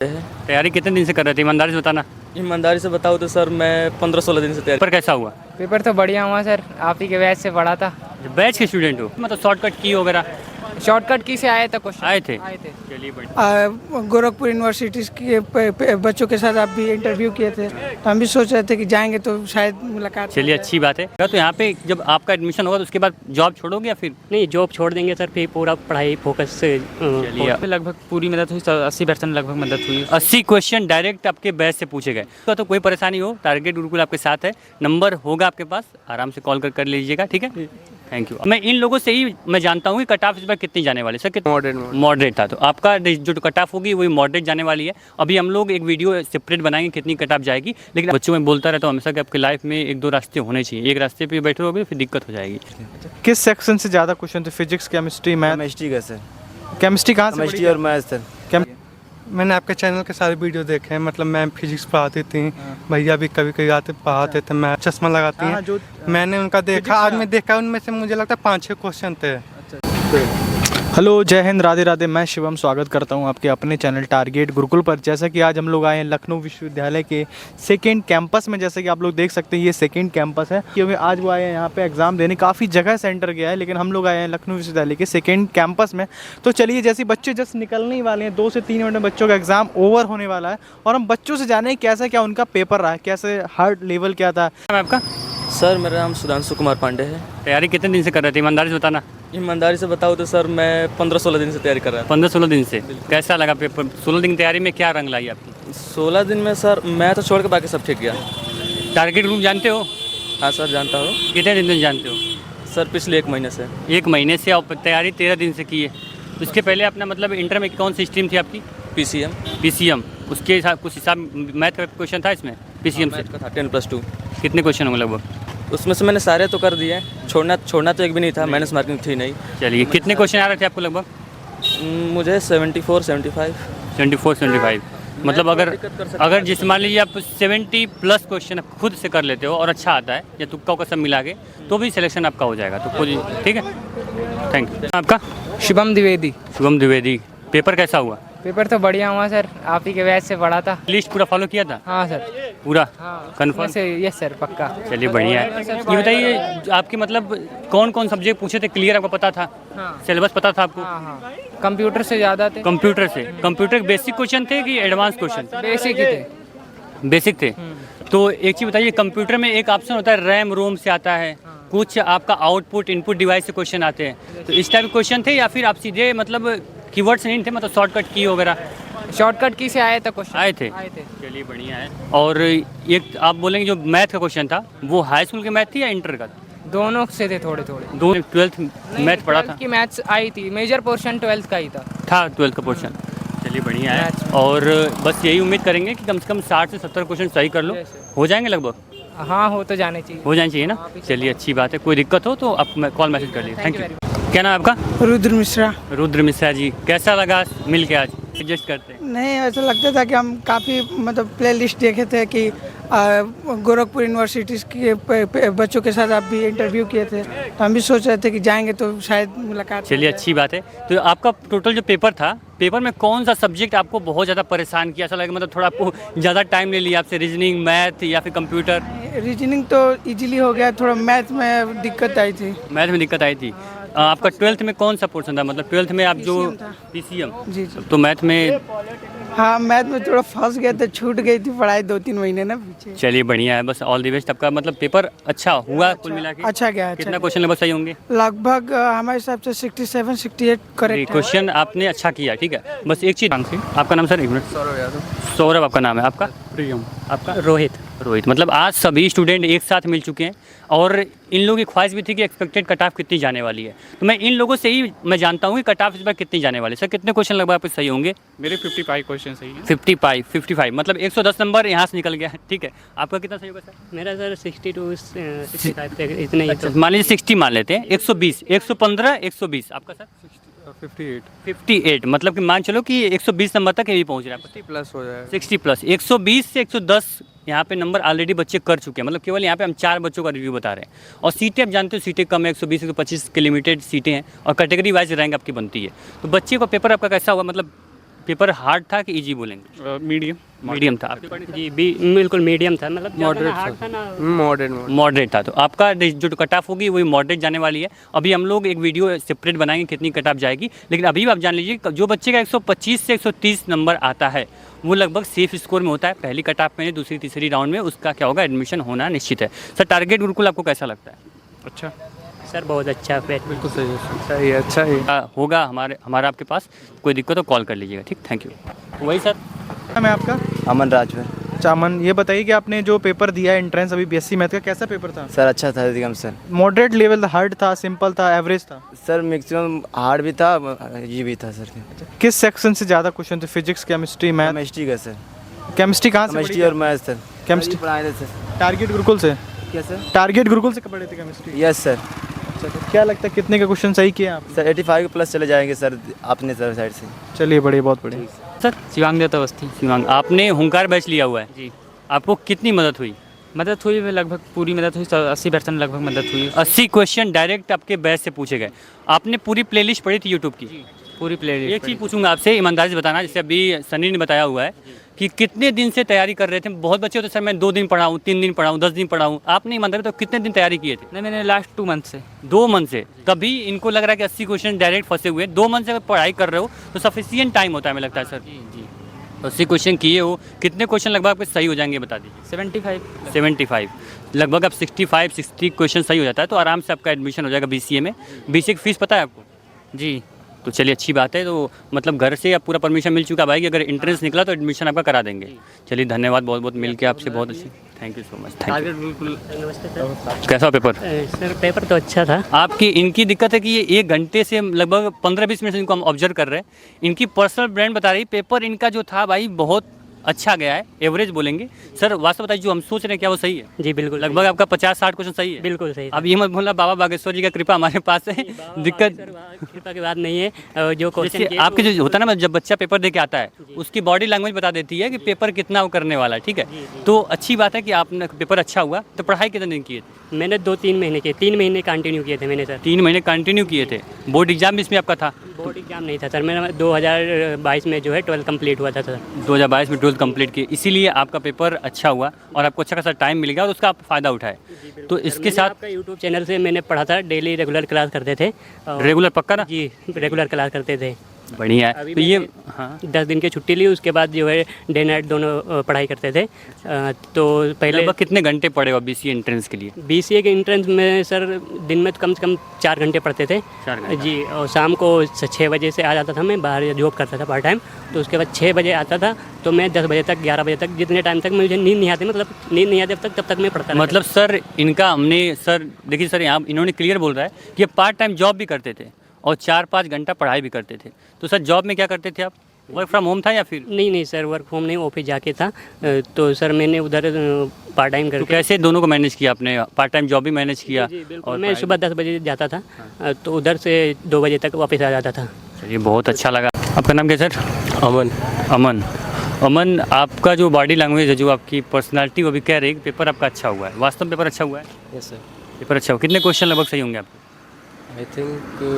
तैयारी कितने दिन से कर रहे थे, ईमानदारी से बताना। ईमानदारी से बताओ तो सर मैं 15-16 दिन से तैयारी। पेपर कैसा हुआ? पेपर तो बढ़िया हुआ सर, आप ही के बैच से पढ़ा था। बैच के स्टूडेंट हो, मतलब शॉर्टकट की वगैरह शॉर्टकट की से आए थे क्वेश्चन। आए थे। चलिए बढ़िया। गोरखपुर यूनिवर्सिटी के बच्चों के साथ आप भी इंटरव्यू किए थे, तो हम भी सोच रहे थे कि जाएंगे तो शायद मुलाकात। चलिए अच्छी बात है। तो यहाँ पे जब आपका एडमिशन होगा तो उसके बाद जॉब छोड़ोगे या फिर? नहीं, जॉब छोड़ देंगे सर, फिर पूरा पढ़ाई फोकस से। चलिए लगभग पूरी मदद हुई, 80% लगभग मदद हुई। 80 क्वेश्चन डायरेक्ट आपके बैच से पूछे गए। तो कोई परेशानी हो, टारगेट गुरुकुल आपके साथ है, नंबर होगा आपके पास, आराम से कॉल कर लीजिएगा। ठीक है, थैंक यू। मैं इन लोगों से ही मैं जानता हूँ कि कट ऑफ इस बार कितनी जाने वाली सर? मॉडरेट था, तो आपका जो कट ऑफ होगी वही मॉडरेट जाने वाली है। अभी हम लोग एक वीडियो सेपरेट बनाएंगे कितनी कट ऑफ जाएगी, लेकिन बच्चों में बोलता रहता हूँ हमेशा कि आपकी लाइफ में एक दो रास्ते होने चाहिए, एक रास्ते पे बैठे होगे फिर दिक्कत हो जाएगी। किस सेक्शन से ज़्यादा क्वेश्चन थे? Physics, chemistry, math? केमिस्ट्री का सर। केमिस्ट्री कहाँ से? केमिस्ट्री और मैथ सर। मैंने आपके चैनल के सारे वीडियो देखे हैं, मतलब मैम फिजिक्स पढ़ाती थी, भैया भी कभी कभी आते पढ़ाते थे, मैं चश्मा लगाती हैं। मैंने उनका देखा, आज मैं देखा, उनमें से मुझे लगता है 5-6 क्वेश्चन थे। हेलो, जय हिंद, राधे राधे। मैं शिवम स्वागत करता हूं आपके अपने चैनल टारगेट गुरुकुल पर। जैसा कि आज हम लोग आए हैं लखनऊ विश्वविद्यालय के सेकेंड कैंपस में। जैसे कि आप लोग देख सकते हैं ये सेकेंड कैंपस है, क्योंकि आज वो आए हैं यहाँ पे एग्ज़ाम देने। काफ़ी जगह सेंटर गया है, लेकिन हम लोग आए हैं लखनऊ विश्वविद्यालय के सेकेंड कैंपस में। तो चलिए, जैसे बच्चे जस्ट निकलने ही वाले हैं, 2 से 3 मिनट में बच्चों का एग्ज़ाम ओवर होने वाला है, और हम बच्चों से जाने कैसा क्या उनका पेपर रहा, कैसे हार्ड लेवल क्या था। आपका? सर मेरा नाम सुधांशु कुमार पांडे है। तैयारी कितने दिन से कर रहे थे, ईमानदारी से बताना। ईमानदारी से बताओ तो सर मैं 15-16 दिन से तैयारी कर रहा था। 15-16 दिन से कैसा लगा पेपर? 16 दिन की तैयारी में क्या रंग लाई आपकी? 16 दिन में सर मैं तो छोड़ के बाकी सब ठीक गया। टारगेट ग्रुप जानते हो? हाँ सर जानता हूँ। कितने दिन से जानते हो? सर पिछले 1 महीने से। 1 महीने से, और तैयारी 13 दिन से की है। उसके पहले अपना मतलब इंटर में कौन सी स्ट्रीम थी आपकी? PCM। उसके हिसाब कुछ हिसाब मैथ का क्वेश्चन था इसमें PCM से? का था 10+2। कितने क्वेश्चन होंगे लगभग? उसमें से मैंने सारे तो कर दिए, छोड़ना तो एक भी नहीं था, माइनस मार्किंग थी नहीं। चलिए, कितने क्वेश्चन आ रहे थे आपको लगभग? मुझे 74-75। 74-75 मतलब अगर जिस मान लीजिए आप 70+ क्वेश्चन खुद से कर लेते हो और अच्छा आता है, या तुक्का का सब मिला के, तो भी सिलेक्शन आपका हो जाएगा। तो कोई ठीक है, थैंक यू। आपका? शुभम द्विवेदी। शुभम द्विवेदी। पेपर कैसा हुआ? पेपर तो बढ़िया हुआ सर, आप ही के बैच से पढ़ा था। लिस्ट पूरा फॉलो किया था? हाँ सर, पूरा हाँ कन्फर्म? यस सर, पक्का। चलिए बढ़िया है। ये बताइए आपके मतलब कौन कौन सब्जेक्ट पूछे थे, क्लियर आपको पता था? हाँ। सिलेबस पता था आपको? हाँ, कंप्यूटर से ज़्यादा थे। कंप्यूटर से? कंप्यूटर बेसिक क्वेश्चन थे कि एडवांस क्वेश्चन? बेसिक ही थे। बेसिक थे। तो एक चीज़ बताइए, कंप्यूटर में एक ऑप्शन होता है रैम रोम से आता है, कुछ आपका आउटपुट इनपुट डिवाइस से क्वेश्चन आते हैं, तो इस टाइप के क्वेश्चन थे या फिर आप सीधे मतलब कीवर्ड्स नहीं थे, मतलब शॉर्टकट की वगैरह? शॉर्टकट की से आए थे क्वेश्चन। आए थे। चलिए बढ़िया है। और एक आप बोलेंगे जो मैथ का क्वेश्चन था वो हाई स्कूल के मैथ थी या इंटर का? दोनों से थे थोड़े थोड़े। दोनों 12th मैथ पढ़ा था? की मैथ्स आई थी, मेजर पोर्शन 12th का ही था 12th का पोर्शन। चलिए बढ़िया है। और बस यही उम्मीद करेंगे कि कम से कम 60 से 70 क्वेश्चन सही कर लो, हो जाएंगे लगभग? हाँ, हो तो जाने चाहिए। हो जानी चाहिए ना। चलिए अच्छी बात है। कोई दिक्कत हो तो आप कॉल मैसेज कर लीजिए। Thank you. क्या नाम है आपका? रुद्र मिश्रा। रुद्र मिश्रा जी, कैसा लगा मिल के? आज एडजस्ट करते हैं? नहीं, ऐसा लगता था कि हम काफ़ी मतलब प्ले लिस्ट देखे थे कि गोरखपुर यूनिवर्सिटी के बच्चों के साथ आप भी इंटरव्यू किए थे, तो हम भी सोच रहे थे कि जाएंगे तो शायद मुलाकात। चलिए अच्छी बात है। तो आपका टोटल जो पेपर था, पेपर में कौन सा सब्जेक्ट आपको बहुत ज़्यादा परेशान किया? ऐसा लगा मतलब थोड़ा आपको ज़्यादा टाइम ले लिया आपसे? रीजनिंग, मैथ या फिर कंप्यूटर? रीजनिंग तो इजीली हो गया, थोड़ा मैथ में दिक्कत आई थी। मैथ में दिक्कत आई थी। आपका 12th में कौन सा पोर्शन था? मतलब 12th में आप जो PCM? जी। तो मैथ में? हाँ, मैथ में थोड़ा फंस गया था, छूट गई थी पढ़ाई 2-3 महीने ना पीछे। चलिए बढ़िया है, बस ऑल द बेस्ट। आपका मतलब पेपर अच्छा हुआ कुल मिला के? अच्छा गया। कितना क्वेश्चन लगभग सही होंगे? लगभग हमारे हिसाब से 67-68 करेक्ट। क्वेश्चन आपने अच्छा किया, ठीक है। बस एक चीज़, आपका नाम सर? एक मिनट। सौरभ यादव। सौरभ आपका नाम है। आपका? प्रियम। आपका? रोहित। मतलब आज सभी स्टूडेंट एक साथ मिल चुके हैं, और इन लोगों की ख्वाहिश भी थी कि एक्सपेक्टेड कट ऑफ कितनी जाने वाली है, तो मैं इन लोगों से ही मैं जानता हूँ कि कट ऑफ इस बार कितनी जाने वाली है। सर कितने क्वेश्चन लगभग आपके सही होंगे? मेरे 55 क्वेश्चन सही हैं। 55 मतलब 110 नंबर यहाँ से निकल गया, ठीक है। आपका कितना सही होगा सर? मेरा सर 62 65 इतना ही। अच्छा, मान लीजिए 60 मान लेते हैं। 120, 115, 120। आपका सर? 58 मतलब कि मान चलो कि 120 नंबर तक ये भी पहुँच रहा है। 60+ हो जाएगा। 60+। 120 से 110 यहाँ पे नंबर ऑलरेडी बच्चे कर चुके हैं। मतलब केवल यहाँ पे हम 4 बच्चों का रिव्यू बता रहे हैं, और सीटें आप जानते हो सीटें कम है, 120-125 के लिमिटेड सीटें हैं, और कैटेगरी वाइज रैंक आपकी बनती है। तो बच्चे का पेपर आपका कैसा हुआ? मतलब पेपर हार्ड था कि इजी बोलेंगे? मीडियम मीडियम था आपके? जी बिल्कुल मीडियम था, मतलब ज़्यादा हार्ड था ना। मॉडर्न मॉडरेट था। तो आपका जो कट ऑफ होगी वही मॉडरेट जाने वाली है। अभी हम लोग एक वीडियो सेपरेट बनाएंगे कितनी कट ऑफ जाएगी, लेकिन अभी भी आप जान लीजिए जो बच्चे का 125 से 130 नंबर आता है वो लगभग सेफ स्कोर में होता है। पहली कट ऑफ में, दूसरी तीसरी राउंड में उसका क्या होगा, एडमिशन होना निश्चित है। सर टारगेट गुरुकुल आपको कैसा लगता है? अच्छा सर बहुत अच्छा फिर बिल्कुल सही है, सही है, अच्छा है। होगा हमारा आपके पास, कोई दिक्कत हो कॉल कर लीजिएगा, ठीक। Thank you. वही सर नाम है आपका? अमन राजभर। चामन, ये बताइए कि आपने जो पेपर दिया एंट्रेंस अभी बीएससी मैथ का, कैसा पेपर था? सर अच्छा था एकदम सर। मॉडरेट लेवल, हार्ड था, सिंपल था, एवरेज था? सर मैक्सिमम हार्ड भी था, ये भी था सर। किस सेक्शन से ज़्यादा क्वेश्चन थे? Physics, chemistry, math? केमिस्ट्री का सर। केमिस्ट्री कहाँ से केमिस्ट्री पढ़ी और मैथ सर। केमिस्ट्री पढ़ाए थे सर। टारगेट गुरुकुल से? क्या सर? टारगेट गुरुकुल से पढ़े थे केमिस्ट्री? Yes sir. अच्छा, तो क्या लगता है कितने का क्वेश्चन सही किया आप? सर 85 के प्लस चले जाएंगे सर अपने सर साइड से। चलिए बढ़िया, बहुत बढ़िया। सर शिवांग देता अवस्थी। शिवांग, आपने हुंकार बैच लिया हुआ है जी। आपको कितनी मदद हुई? मदद हुई, लगभग पूरी मदद हुई, 80% लगभग मदद हुई। 80 क्वेश्चन डायरेक्ट आपके बैच से पूछे गए। आपने पूरी प्लेलिस्ट पढ़ी थी यूट्यूब की? पूरी प्लेलिस्ट। एक चीज़ पूछूंगा आपसे, ईमानदारी से बताना, जैसे अभी सनी ने बताया हुआ है कि कितने दिन से तैयारी कर रहे थे। बहुत बच्चे होते सर मैं 2 दिन पढ़ाऊँ, 3 दिन पढ़ाऊँ, 10 दिन पढ़ाऊँ। आपने ईमानदारी तो कितने दिन तैयारी किए थे? नहीं, मैंने लास्ट 2 मंथ से। 2 मंथ से। तभी इनको लग रहा है कि 80 क्वेश्चन डायरेक्ट फंसे हुए। 2 मंथ से अगर पढ़ाई कर रहे हो तो सफिशियंट टाइम होता है हमें लगता है सर। जी 80 क्वेश्चन किए हो, कितने क्वेश्चन लगभग आपके सही हो जाएंगे बता दीजिए? 75 लगभग। अब 65-60 क्वेश्चन सही हो जाता है तो आराम से आपका एडमिशन हो जाएगा BCA में। BCA की फीस पता है आपको? जी। तो चलिए अच्छी बात है। तो मतलब घर से अब पूरा परमिशन मिल चुका है भाई कि अगर एंट्रेंस निकला तो एडमिशन आपका करा देंगे। चलिए धन्यवाद, बहुत बहुत मिल के आपसे बहुत अच्छी। Thank you so much. Thank you. नमस्ते सर। कैसा पेपर? सर पेपर तो अच्छा था। आपकी इनकी दिक्कत है कि ये 1 घंटे से लगभग 15-20 मिनट से इनको हम ऑब्जर्व कर रहे हैं। इनकी पर्सनल ब्रांड बता रही पेपर इनका जो था भाई बहुत अच्छा गया है, एवरेज बोलेंगे। सर वास्तव बताइए जो हम सोच रहे हैं क्या वो सही है? जी बिल्कुल लगभग आपका 50-60 क्वेश्चन सही है? बिल्कुल सही। अब ये मत बोलना बाबा बागेश्वर जी का कृपा हमारे पास है, दिक्कत कृपा की बात नहीं है। जो क्वेश्चन आपके जो होता है ना, जब बच्चा पेपर दे के आता है उसकी बॉडी लैंग्वेज बता देती है कि पेपर कितना वो करने वाला है, ठीक है। तो अच्छी बात है कि आपने पेपर अच्छा हुआ। तो पढ़ाई कितने दिन किए थे? मैंने 2-3 महीने किए, 3 महीने कंटिन्यू किए थे मैंने सर। 3 महीने कंटिन्यू किए थे। बोर्ड एग्जाम भी इसमें आपका था? बोर्ड एग्जाम नहीं था सर, मेरा 2022 में जो है 12 कंप्लीट हुआ था सर। 2022 में 12 कंप्लीट किए, इसीलिए आपका पेपर अच्छा हुआ और आपको अच्छा खासा टाइम मिल गया और उसका आप फ़ायदा उठाए। तो इसके साथ आपका यूट्यूब चैनल से मैंने पढ़ा था, डेली रेगुलर क्लास करते थे। रेगुलर पक्का ना? जी रेगुलर क्लास करते थे। बढ़िया है। अभी तो ये मैंने हाँ 10 दिन की छुट्टी ली, उसके बाद जो है डे नाइट दोनों पढ़ाई करते थे। तो पहले लगभग कितने घंटे पढ़े हो BCA एंट्रेंस के लिए? BCA के एंट्रेंस में सर दिन में तो कम से कम 4 घंटे पढ़ते थे। 4 घंटे। जी, और शाम को 6 बजे से आ जाता था, मैं बाहर जॉब करता था पार्ट टाइम। तो उसके बाद 6 बजे आता था तो मैं 10 बजे तक 11 बजे तक जितने टाइम तक मुझे नींद नहीं आती, मतलब नींद नहीं आती तब तक मैं पढ़ता रहता। मतलब सर इनका हमने सर देखिए सर यहाँ इन्होंने क्लियर बोल रहा है कि ये पार्ट टाइम जॉब भी करते थे और 4-5 घंटा पढ़ाई भी करते थे। तो सर जॉब में क्या करते थे आप? वर्क फ्रॉम होम था या फिर? नहीं सर, वर्क फ्रॉम नहीं, ऑफिस जाके था। तो सर मैंने उधर पार्ट टाइम तो करके कैसे दोनों को मैनेज किया आपने? पार्ट टाइम जॉब भी मैनेज किया? जी बिल्कुल। और मैं सुबह 10 बजे जाता था, तो उधर से 2 बजे तक वापस आ जाता था। चलिए बहुत अच्छा लगा। आपका नाम क्या सर? अमन। अमन, आपका जो बॉडी लैंग्वेज है, जो आपकी पर्सनालिटी, वो भी कह रही है कि पेपर आपका अच्छा हुआ है। वास्तव में पेपर अच्छा हुआ है? Yes sir. पेपर अच्छा हुआ। कितने क्वेश्चन लगभग सही होंगे आपके? I think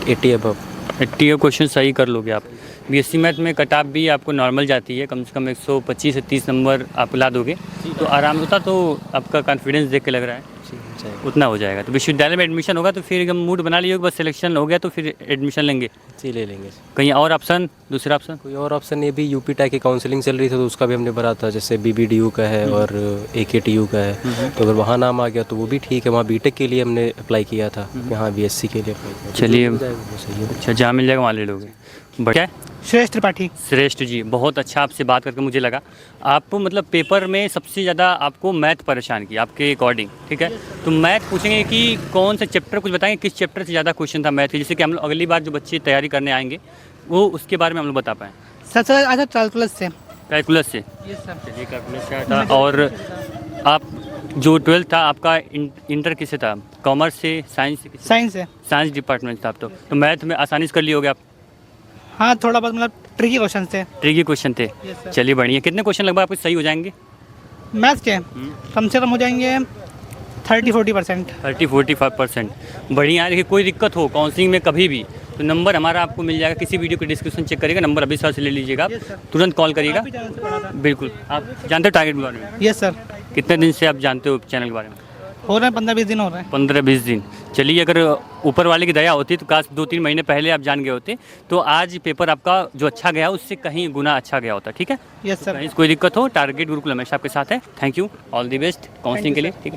80 above. 80 क्वेश्चन सही कर लोगे आप। BSc मैथ में कट ऑफ भी आपको नॉर्मल जाती है, कम से कम 125 से 30 नंबर आप ला दोगे तो आराम होता। तो आपका कॉन्फिडेंस देख के लग रहा है उतना हो जाएगा। तो विश्वविद्यालय में एडमिशन होगा तो फिर हम मूड बना लिए, बस सिलेक्शन हो गया तो फिर एडमिशन लेंगे। जी ले लेंगे। कहीं और ऑप्शन, दूसरा ऑप्शन? कोई और ऑप्शन? ये भी यूपी टाई की काउंसलिंग चल रही थी तो उसका भी हमने भरा था, जैसे BBDU का है और AKTU का है। तो अगर वहाँ नाम आ गया तो वो भी ठीक है। वहाँ BTech के लिए हमने अप्लाई किया था, यहाँ BSc के लिए अप्लाई किया। चलिए सही है। अच्छा, जहाँ मिल जाएगा वहाँ ले लोगे। बढ़िया। श्रेष्ठ त्रिपाठी। श्रेष्ठ जी, बहुत अच्छा आपसे बात करके मुझे लगा। आपको मतलब पेपर में सबसे ज़्यादा आपको मैथ परेशान किया आपके अकॉर्डिंग, ठीक है। तो मैथ पूछेंगे कि कौन सा चैप्टर, कुछ बताएंगे किस चैप्टर से ज़्यादा क्वेश्चन था मैथ के, जिससे कि हम लोग अगली बार जो बच्चे तैयारी करने आएंगे वो उसके बारे में हम लोग बता पाएँ। सबसे अच्छा कैलकुलस से। कैलकुलस से? चलिए कैलकुलस से था। और आप जो 12th था आपका इंटर किससे था? कॉमर्स से, साइंस से? साइंस से। साइंस डिपार्टमेंट था आप तो मैथ में आसानी से कर लिए होगे आप? हाँ थोड़ा बहुत, मतलब ट्रिकी क्वेश्चन थे। ट्रिकी क्वेश्चन थे। चलिए बढ़िया। कितने क्वेश्चन लगभग आपके सही हो जाएंगे मैथ्स के? कम से कम हो जाएंगे 30-40%। 30-45%। बढ़िया है। देखिए कोई दिक्कत हो काउंसलिंग में कभी भी तो नंबर हमारा आपको मिल जाएगा, किसी वीडियो के डिस्क्रिप्शन चेक करिएगा, नंबर अभी सर से ले लीजिएगा आप, तुरंत कॉल करिएगा। बिल्कुल। आप जानते हो टारगेट के बारे में? यस सर, कितने दिन से आप जानते हो चैनल के बारे में? हो रहे हैं 15-20 दिन हो रहे हैं। 15-20 दिन। चलिए, अगर ऊपर वाले की दया होती तो काश 2-3 महीने पहले आप जान गए होते, तो आज पेपर आपका जो अच्छा गया उससे कहीं गुना अच्छा गया होता। ठीक है? Yes sir. कहीं कोई दिक्कत हो, टारगेट गुरुकुल हमेशा आपके साथ है। Thank you, all the best counselling के लिए। ठीक है।